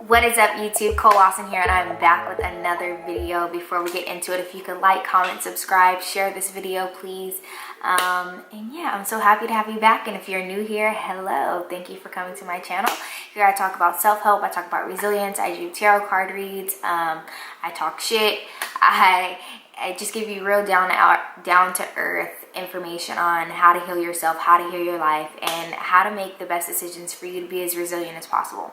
What is up, YouTube? Cole Lawson here, and I'm back with another video. Before we get into it, if you could like, comment, subscribe, share this video, please. And yeah, I'm so happy to have you back. And if you're new here, hello. Thank you for coming to my channel. Here I talk about self-help, I talk about resilience, I do tarot card reads, I talk shit, I just give you real down to earth information on how to heal yourself, how to heal your life, and how to make the best decisions for you to be as resilient as possible.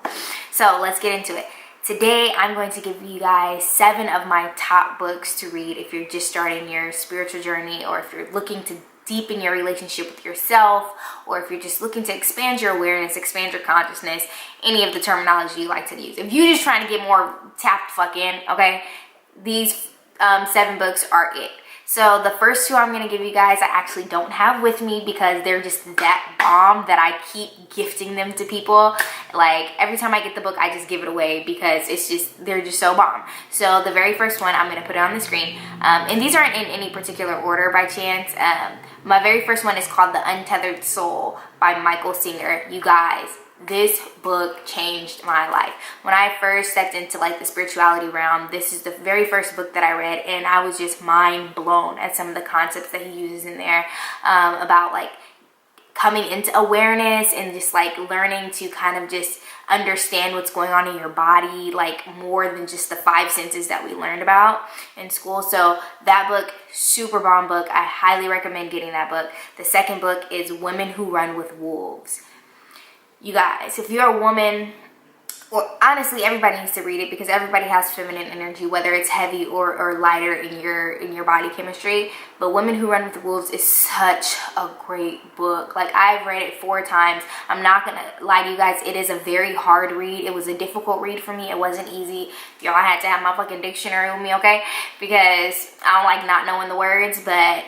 So let's get into it. Today I'm going to give you guys 7 of my top books to read if you're just starting your spiritual journey, or if you're looking to deepen your relationship with yourself, or if you're just looking to expand your awareness, expand your consciousness, any of the terminology you like to use. If you're just trying to get more tapped fuck in, okay, these 7 books are it. So the first 2 I'm going to give you guys I actually don't have with me because they're just that bomb that I keep gifting them to people. Like every time I get the book, I just give it away because they're just so bomb. So the very first one, I'm going to put it on the screen. And these aren't in any particular order by chance. My very first one is called The Untethered Soul by Michael Singer. You guys, this book changed my life. When I first stepped into like the spirituality realm, this is the very first book that I read, and I was just mind blown at some of the concepts that he uses in there, about like coming into awareness and just like learning to kind of just understand what's going on in your body, like more than just the 5 senses that we learned about in school. So that book, super bomb book. I highly recommend getting that book. The second book is Women Who Run with Wolves. You guys, if you're a woman, or honestly everybody needs to read it because everybody has feminine energy, whether it's heavy or lighter in your body chemistry. But Women Who Run with Wolves is such a great book. Like, I've read it 4 times. I'm not gonna lie to you guys, it is a very hard read. It was a difficult read for me. It wasn't easy. Y'all, I had to have my fucking dictionary with me, okay? Because I don't like not knowing the words, but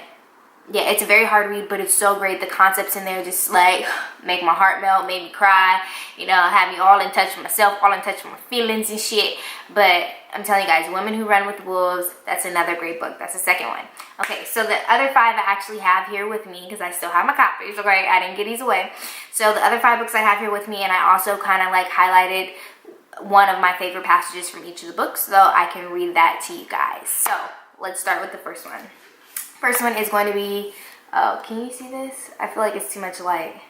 yeah, it's a very hard read, but it's so great. The concepts in there just like make my heart melt, made me cry, you know, had me all in touch with myself, all in touch with my feelings and shit. But I'm telling you guys, Women Who Run with Wolves, that's another great book. That's the second one. Okay, so the other 5 I actually have here with me because I still have my copies, okay? I didn't get these away. So the other 5 books I have here with me, and I also kind of like highlighted one of my favorite passages from each of the books, so I can read that to you guys. So let's start with the first one. First one is going to be, oh, can you see this? I feel like it's too much light.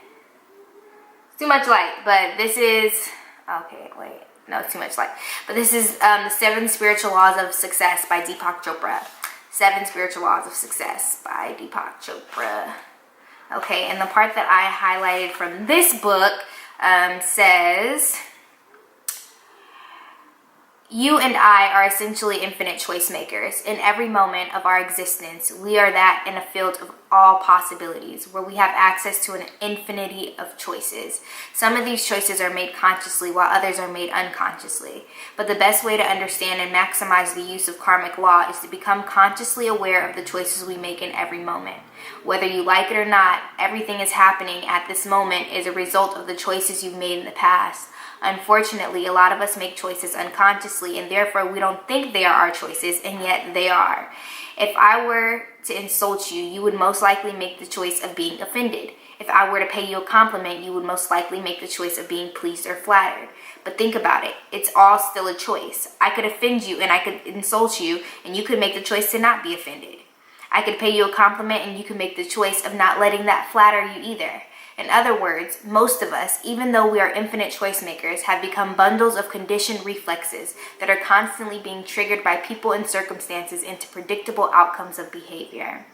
It's too much light, but this is, okay, wait, no, it's too much light. But this is the 7 Spiritual Laws of Success by Deepak Chopra. 7 Spiritual Laws of Success by Deepak Chopra. Okay, and the part that I highlighted from this book says, you and I are essentially infinite choice makers. In every moment of our existence, we are that in a field of all possibilities, where we have access to an infinity of choices. Some of these choices are made consciously, while others are made unconsciously. But the best way to understand and maximize the use of karmic law is to become consciously aware of the choices we make in every moment. Whether you like it or not, everything is happening at this moment is a result of the choices you've made in the past. Unfortunately, a lot of us make choices unconsciously, and therefore we don't think they are our choices, and yet they are. If I were to insult you, you would most likely make the choice of being offended. If I were to pay you a compliment, you would most likely make the choice of being pleased or flattered. But think about it. It's all still a choice. I could offend you and I could insult you, and you could make the choice to not be offended. I could pay you a compliment and you could make the choice of not letting that flatter you either. In other words, most of us, even though we are infinite choice makers, have become bundles of conditioned reflexes that are constantly being triggered by people and circumstances into predictable outcomes of behavior.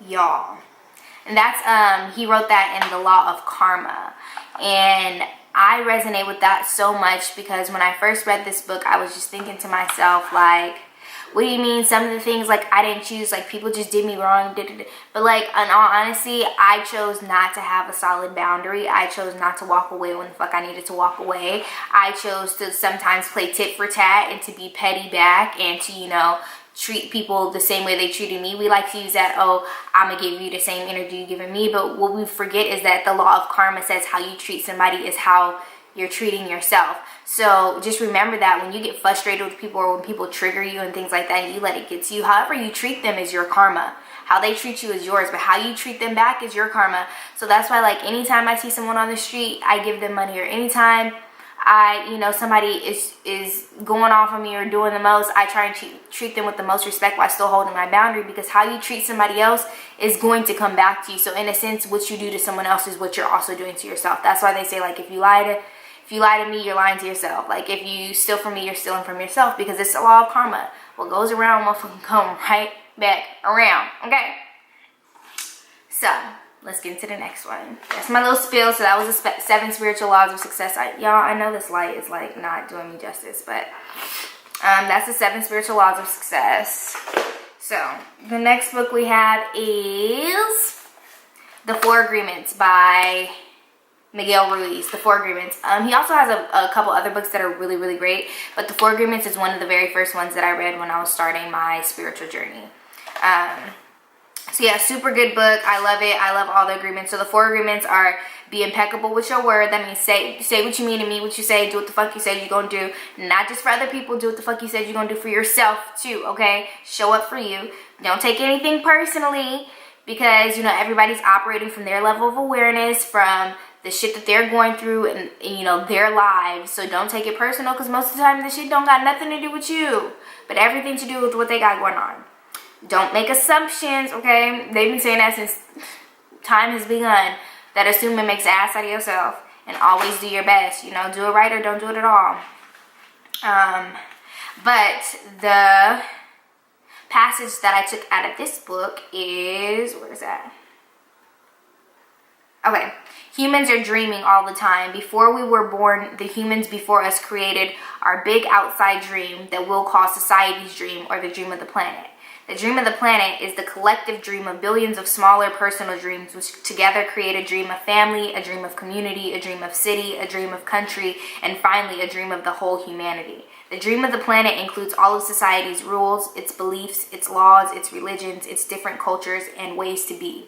Y'all. And that's, he wrote that in The Law of Karma. And I resonate with that so much because when I first read this book, I was just thinking to myself, like, what do you mean some of the things like I didn't choose, like people just did me wrong, but like in all honesty, I chose not to have a solid boundary. I chose not to walk away when the fuck I needed to walk away. I chose to sometimes play tit for tat and to be petty back and to, you know, treat people the same way they treated me. We like to use that, oh, I'm gonna give you the same energy you're giving me, but what we forget is that the law of karma says how you treat somebody is how you're treating yourself. So just remember that when you get frustrated with people or when people trigger you and things like that, you let it get to you. However you treat them is your karma. How they treat you is yours, but how you treat them back is your karma. So that's why, like, anytime I see someone on the street, I give them money, or anytime somebody is going off on me or doing the most, I try and treat them with the most respect while still holding my boundary, because how you treat somebody else is going to come back to you. So in a sense, what you do to someone else is what you're also doing to yourself. That's why they say, like, if you lie to me, you're lying to yourself. Like, if you steal from me, you're stealing from yourself, because it's the law of karma. What goes around will come right back around. Okay? So let's get into the next one. That's my little spiel. So that was the 7 spiritual laws of success. Y'all, I know this light is like not doing me justice, but that's the 7 spiritual laws of success. So the next book we have is The 4 Agreements by Miguel Ruiz. The 4 Agreements. He also has a couple other books that are really, really great, but The 4 Agreements is one of the very first ones that I read when I was starting my spiritual journey. So yeah, super good book. I love it. I love all the agreements. So the 4 agreements are: be impeccable with your word. That means say what you mean and mean what you say. Do what the fuck you said you're gonna do. Not just for other people. Do what the fuck you said you're gonna do for yourself too, okay? Show up for you. Don't take anything personally, because, everybody's operating from their level of awareness, from the shit that they're going through and their lives. So don't take it personal, because most of the time the shit don't got nothing to do with you, but everything to do with what they got going on. Don't make assumptions, okay? They've been saying that since time has begun, that assuming makes an ass out of yourself. And always do your best. Do it right or don't do it at all. But the passage that I took out of this book is, where is that? Okay. Humans are dreaming all the time. Before we were born, the humans before us created our big outside dream that we'll call society's dream, or the dream of the planet. The dream of the planet is the collective dream of billions of smaller personal dreams, which together create a dream of family, a dream of community, a dream of city, a dream of country, and finally a dream of the whole humanity. The dream of the planet includes all of society's rules, its beliefs, its laws, its religions, its different cultures and ways to be,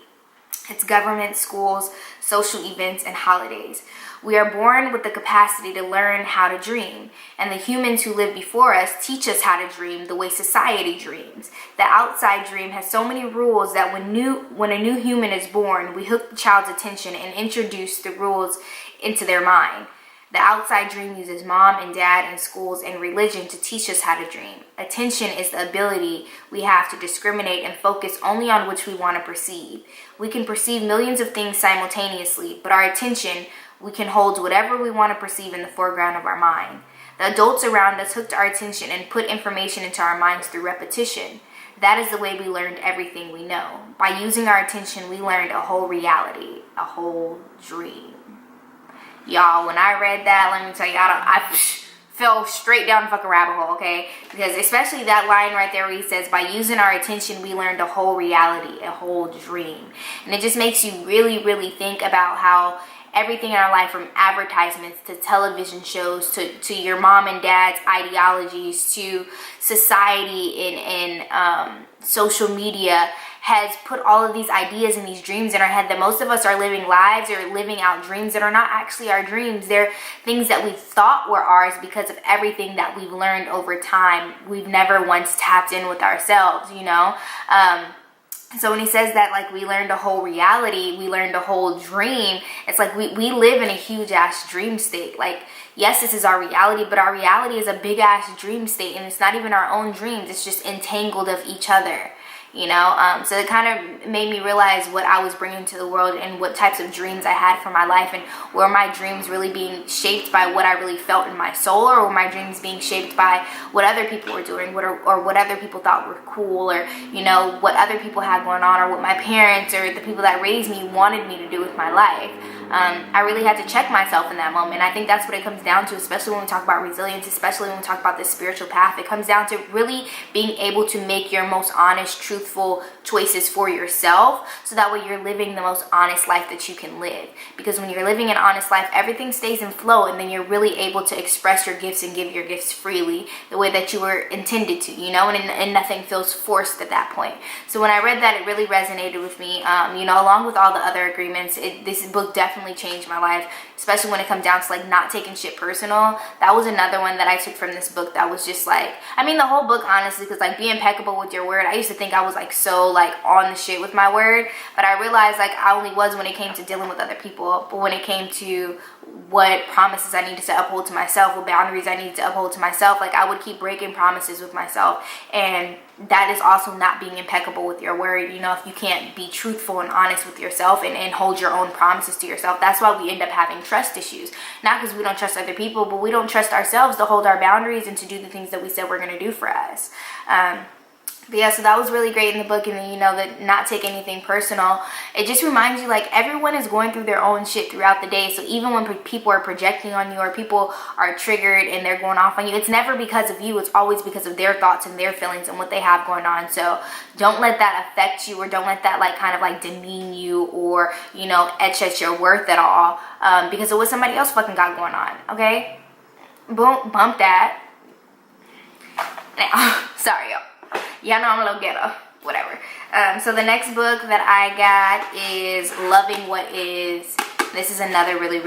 its government, schools, social events, and holidays. We are born with the capacity to learn how to dream, and the humans who live before us teach us how to dream the way society dreams. The outside dream has so many rules that when a new human is born, we hook the child's attention and introduce the rules into their mind. The outside dream uses mom and dad and schools and religion to teach us how to dream. Attention is the ability we have to discriminate and focus only on which we want to perceive. We can perceive millions of things simultaneously, but our attention, we can hold whatever we want to perceive in the foreground of our mind. The adults around us hooked our attention and put information into our minds through repetition. That is the way we learned everything we know. By using our attention, we learned a whole reality, a whole dream. Y'all, when I read that, let me tell you, I fell straight down the fucking rabbit hole, okay? Because especially that line right there where he says, by using our attention, we learned a whole reality, a whole dream. And it just makes you really, really think about how everything in our life, from advertisements to television shows to your mom and dad's ideologies to society and social media, has put all of these ideas and these dreams in our head that most of us are living lives or living out dreams that are not actually our dreams. They're things that we thought were ours because of everything that we've learned over time. We've never once tapped in with ourselves, So when he says that, like, we learned a whole reality, we learned a whole dream, it's like we live in a huge ass dream state. Like, yes, this is our reality, but our reality is a big ass dream state, and it's not even our own dreams. It's just entangled of each other. So it kind of made me realize what I was bringing to the world and what types of dreams I had for my life, and were my dreams really being shaped by what I really felt in my soul, or were my dreams being shaped by what other people were doing, or what other people thought were cool, or what other people had going on, or what my parents or the people that raised me wanted me to do with my life. I really had to check myself in that moment. I think that's what it comes down to, especially when we talk about resilience, especially when we talk about this spiritual path. It comes down to really being able to make your most honest, truthful choices for yourself, so that way you're living the most honest life that you can live. Because when you're living an honest life, everything stays in flow, and then you're really able to express your gifts and give your gifts freely the way that you were intended to, and nothing feels forced at that point. So when I read that, it really resonated with me, along with all the other agreements. This book definitely definitely changed my life, especially when it comes down to like not taking shit personal. That was another one that I took from this book that was just like, I mean, the whole book, honestly, because like be impeccable with your word. I used to think I was like so like on the shit with my word, but I realized like I only was when it came to dealing with other people. But when it came to what promises I needed to uphold to myself, what boundaries I needed to uphold to myself, like I would keep breaking promises with myself. And that is also not being impeccable with your word. You know, if you can't be truthful and honest with yourself and hold your own promises to yourself, that's why we end up having trust issues. Not because we don't trust other people, but we don't trust ourselves to hold our boundaries and to do the things that we said we're going to do for us. But yeah, so that was really great in the book. And then, you know, that not take anything personal. It just reminds you, like, everyone is going through their own shit throughout the day. So even when people are projecting on you or people are triggered and they're going off on you, it's never because of you. It's always because of their thoughts and their feelings and what they have going on. So don't let that affect you, or don't let that, like, kind of, like, demean you or, you know, etch at your worth at all, because of what somebody else fucking got going on, okay? Boom, bump that. Now, sorry, y'all. Y'all know I'm a little ghetto, whatever. So the next book that I got is Loving What Is. This is another really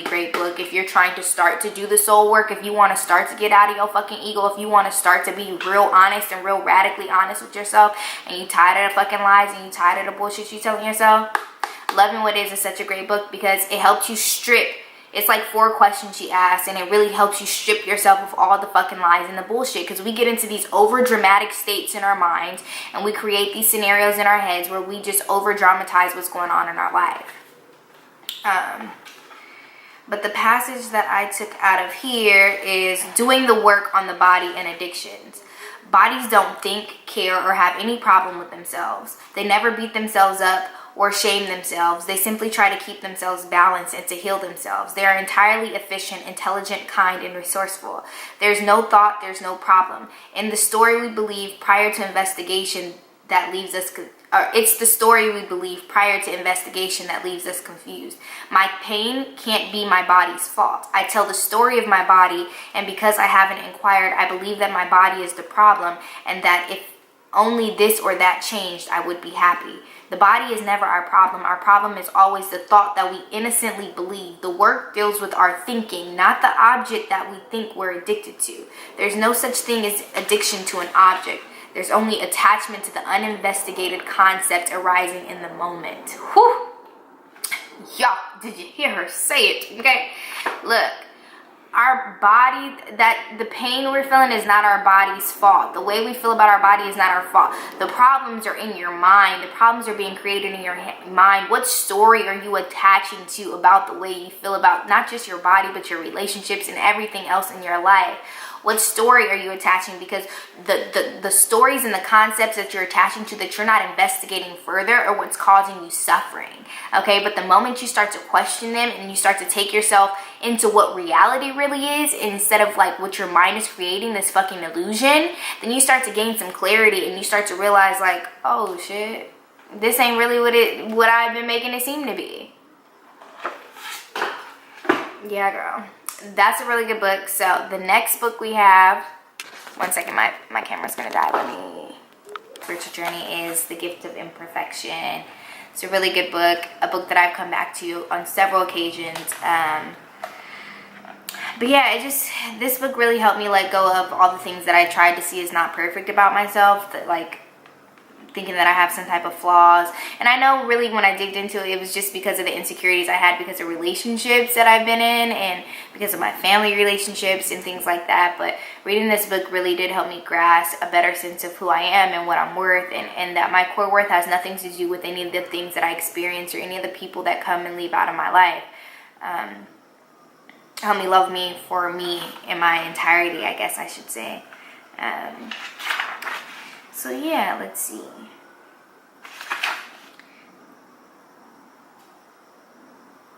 great book if you're trying to start to do the soul work, if you want to start to get out of your fucking ego, if you want to start to be real honest and real radically honest with yourself, and you tired of the fucking lies and you tired of the bullshit you telling yourself. Loving What Is such a great book because it helps you strip. It's like 4 questions she asks, and it really helps you strip yourself of all the fucking lies and the bullshit, because we get into these over dramatic states in our minds and we create these scenarios in our heads where we just over dramatize what's going on in our life. But the passage that I took out of here is doing the work on the body and addictions. Bodies don't think, care, or have any problem with themselves. They never beat themselves up or shame themselves. They simply try to keep themselves balanced and to heal themselves. They are entirely efficient, intelligent, kind, and resourceful. There's no thought, there's no problem. In the story we believe prior to investigation that leaves us, it's the story we believe prior to investigation that leaves us confused. My pain can't be my body's fault. I tell the story of my body, and because I haven't inquired, I believe that my body is the problem, and that if only this or that changed, I would be happy. The body is never our problem. Our problem is always the thought that we innocently believe. The work deals with our thinking, not the object that we think we're addicted to. There's no such thing as addiction to an object. There's only attachment to the uninvestigated concept arising in the moment. Whew. Y'all, did you hear her say it? Okay, look. Our body, that the pain we're feeling is not our body's fault. The way we feel about our body is not our fault. The problems are in your mind. The problems are being created in your mind. What story are you attaching to about the way you feel about not just your body, but your relationships and everything else in your life? What story are you attaching? Because the stories and the concepts that you're attaching to that you're not investigating further are what's causing you suffering. Okay, but the moment you start to question them and you start to take yourself into what reality really is, instead of like what your mind is creating, this fucking illusion, then you start to gain some clarity and you start to realize like, oh shit, this ain't really what I've been making it seem to be. Yeah, girl. That's a really good book. So the next book we have, one second, my camera's gonna die. Let me, Spiritual Journey is The Gift of Imperfection. It's a really good book, a book that I've come back to on several occasions. But yeah, this book really helped me let go of all the things that I tried to see as not perfect about myself, that like thinking that I have some type of flaws. And I know really when I digged into it, it was just because of the insecurities I had because of relationships that I've been in and because of my family relationships and things like that. But reading this book really did help me grasp a better sense of who I am and what I'm worth, and that my core worth has nothing to do with any of the things that I experience or any of the people that come and leave out of my life. Help me love me for me in my entirety, I guess I should say. So yeah, let's see.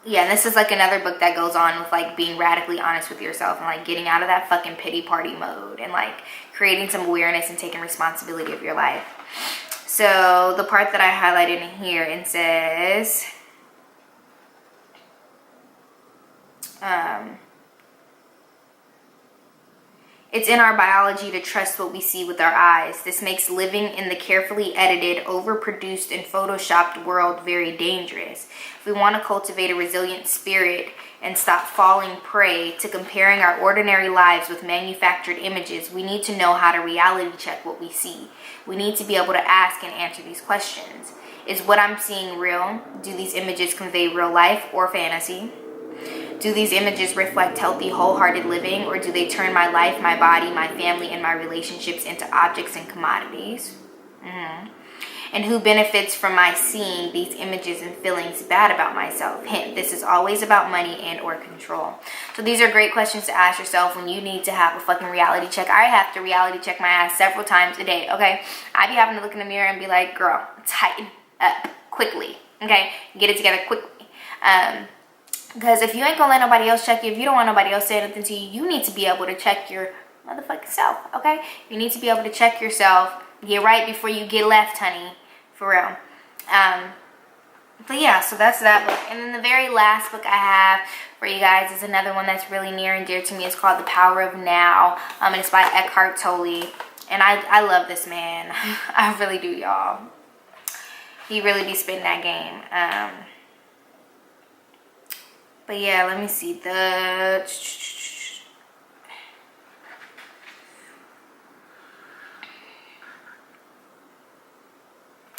Yeah, and this is like another book that goes on with like being radically honest with yourself and like getting out of that fucking pity party mode and like creating some awareness and taking responsibility of your life. So the part that I highlighted in here, it says, It's in our biology to trust what we see with our eyes. This makes living in the carefully edited, overproduced, and photoshopped world very dangerous. If we want to cultivate a resilient spirit and stop falling prey to comparing our ordinary lives with manufactured images, we need to know how to reality check what we see. We need to be able to ask and answer these questions. Is what I'm seeing real? Do these images convey real life or fantasy? Do these images reflect healthy, wholehearted living, or do they turn my life, my body, my family, and my relationships into objects and commodities? And who benefits from my seeing these images and feelings bad about myself? Hint, this is always about money and or control. So these are great questions to ask yourself when you need to have a fucking reality check. I have to reality check my ass several times a day, okay? I be having to look in the mirror and be like, girl, tighten up quickly, okay? Get it together quickly. Because if you ain't gonna let nobody else check you, if you don't want nobody else saying anything to you, you need to be able to check your motherfucking self, okay? You need to be able to check yourself. Get right before you get left, honey. For real. But yeah, so that's that book. And then the very last book I have for you guys is another one that's really near and dear to me. It's called The Power of Now. And it's by Eckhart Tolle. And I love this man. I really do, y'all. He really be spitting that game. But yeah, let me see.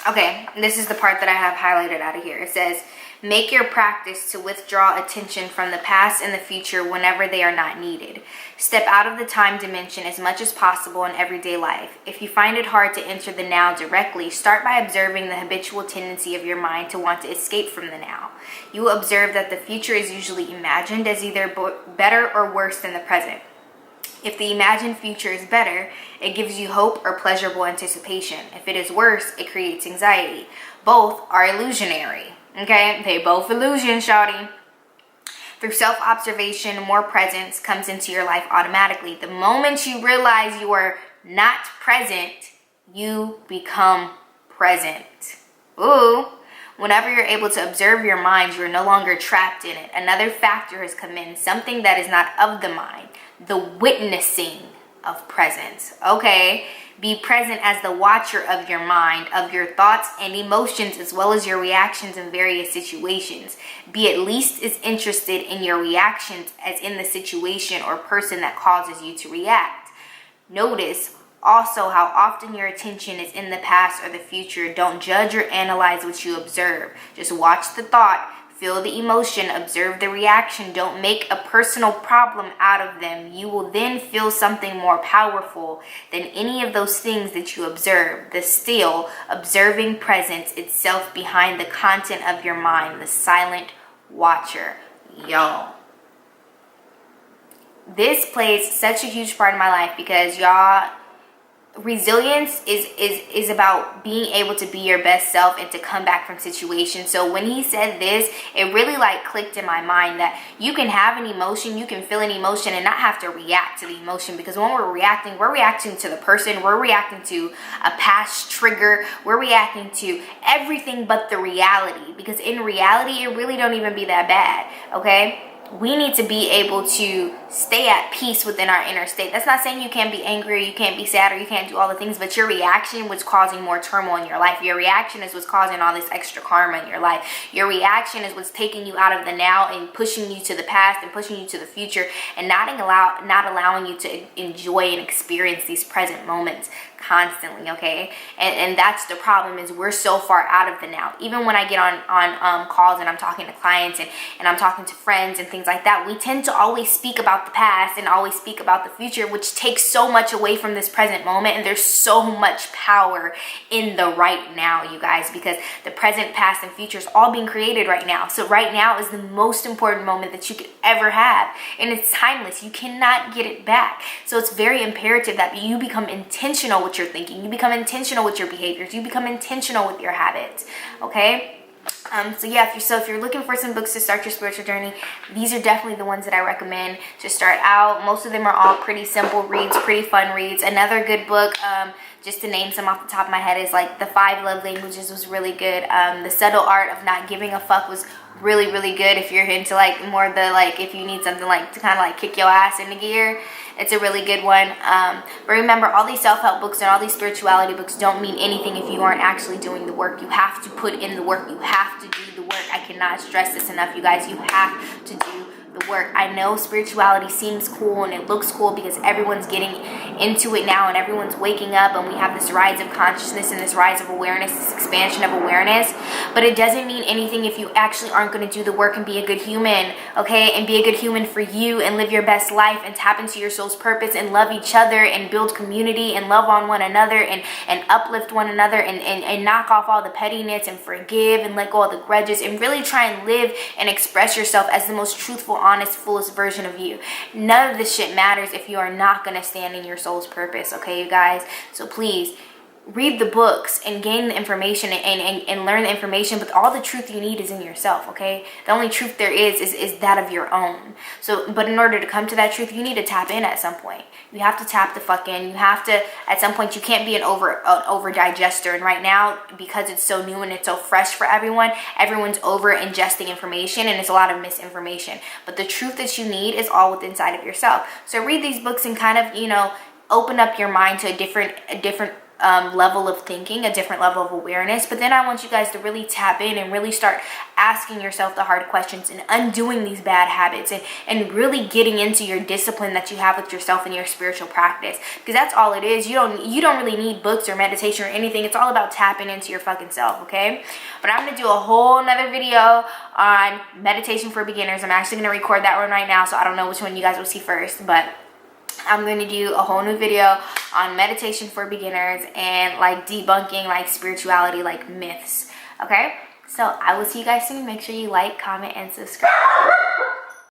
Okay, this is the part that I have highlighted out of here. It says, make your practice to withdraw attention from the past and the future whenever they are not needed. Step out of the time dimension as much as possible in everyday life. If you find it hard to enter the now directly, start by observing the habitual tendency of your mind to want to escape from the now. You will observe that the future is usually imagined as either better or worse than the present. If the imagined future is better, it gives you hope or pleasurable anticipation. If it is worse, it creates anxiety. Both are illusionary. Okay? They both illusion, shawty. Through self-observation, more presence comes into your life automatically. The moment you realize you are not present, you become present. Ooh. Whenever you're able to observe your mind, you're no longer trapped in it. Another factor has come in, something that is not of the mind. The witnessing of presence. Okay, be present as the watcher of your mind, of your thoughts and emotions, as well as your reactions in various situations. Be at least as interested in your reactions as in the situation or person that causes you to react. Notice also how often your attention is in the past or the future. Don't judge or analyze what you observe. Just watch the thought. Feel the emotion, observe the reaction. Don't make a personal problem out of them. You will then feel something more powerful than any of those things that you observe. The still, observing presence itself behind the content of your mind, the silent watcher. Yo. This plays such a huge part in my life because y'all, resilience is about being able to be your best self and to come back from situations. So when he said this, it really like clicked in my mind that you can have an emotion, you can feel an emotion and not have to react to the emotion, because when we're reacting to the person, we're reacting to a past trigger, we're reacting to everything but the reality, because in reality it really don't even be that bad. Okay, we need to be able to stay at peace within our inner state. That's not saying you can't be angry, or you can't be sad, or you can't do all the things, but your reaction was causing more turmoil in your life. Your reaction is what's causing all this extra karma in your life. Your reaction is what's taking you out of the now and pushing you to the past and pushing you to the future, and not allowing you to enjoy and experience these present moments constantly. Okay, and that's the problem, is we're so far out of the now. Even when I get on calls and I'm talking to clients and I'm talking to friends and things like that, we tend to always speak about the past and always speak about the future, which takes so much away from this present moment. And there's so much power in the right now, you guys, because the present, past, and future is all being created right now. So right now is the most important moment that you could ever have, and it's timeless. You cannot get it back. So it's very imperative that you become intentional with your thinking, you become intentional with your behaviors, you become intentional with your habits. Okay, So yeah, if you're looking for some books to start your spiritual journey, these are definitely the ones that I recommend to start out. Most of them are all pretty simple reads, pretty fun reads. Another good book, just to name some off the top of my head, is like The 5 Love Languages was really good. The Subtle Art of Not Giving a Fuck was really, really good if you're into like more of the, like, if you need something like to kind of like kick your ass into gear. It's a really good one. But remember, all these self-help books and all these spirituality books don't mean anything if you aren't actually doing the work. You have to put in the work. You have to do the work. I cannot stress this enough, you guys. You have to do the work. I know spirituality seems cool and it looks cool because everyone's getting into it now and everyone's waking up, and we have this rise of consciousness and this rise of awareness, this expansion of awareness, but it doesn't mean anything if you actually aren't going to do the work and be a good human, okay? And be a good human for you and live your best life and tap into your soul's purpose and love each other and build community and love on one another and uplift one another and knock off all the pettiness and forgive and let go of the grudges and really try and live and express yourself as the most truthful, honest, fullest version of you. None of this shit matters if you are not going to stand in your soul's purpose, okay, you guys? So please read the books and gain the information and learn the information, but all the truth you need is in yourself, okay? The only truth there is that of your own. So, but in order to come to that truth, you need to tap in at some point. You have to tap the fuck in. You have to, at some point, you can't be an over digester. And right now, because it's so new and it's so fresh for everyone, everyone's over ingesting information and it's a lot of misinformation. But the truth that you need is all within inside of yourself. So read these books and kind of, you know, open up your mind to a different level of thinking, a different level of awareness. But then I want you guys to really tap in and really start asking yourself the hard questions and undoing these bad habits and really getting into your discipline that you have with yourself and your spiritual practice, because that's all it is. You don't really need books or meditation or anything. It's all about tapping into your fucking self, okay? But I'm gonna do a whole nother video on meditation for beginners. I'm actually gonna record that one right now, so I don't know which one you guys will see first, but I'm going to do a whole new video on meditation for beginners and like debunking like spirituality, like myths, okay? So I will see you guys soon. Make sure you like, comment, and subscribe.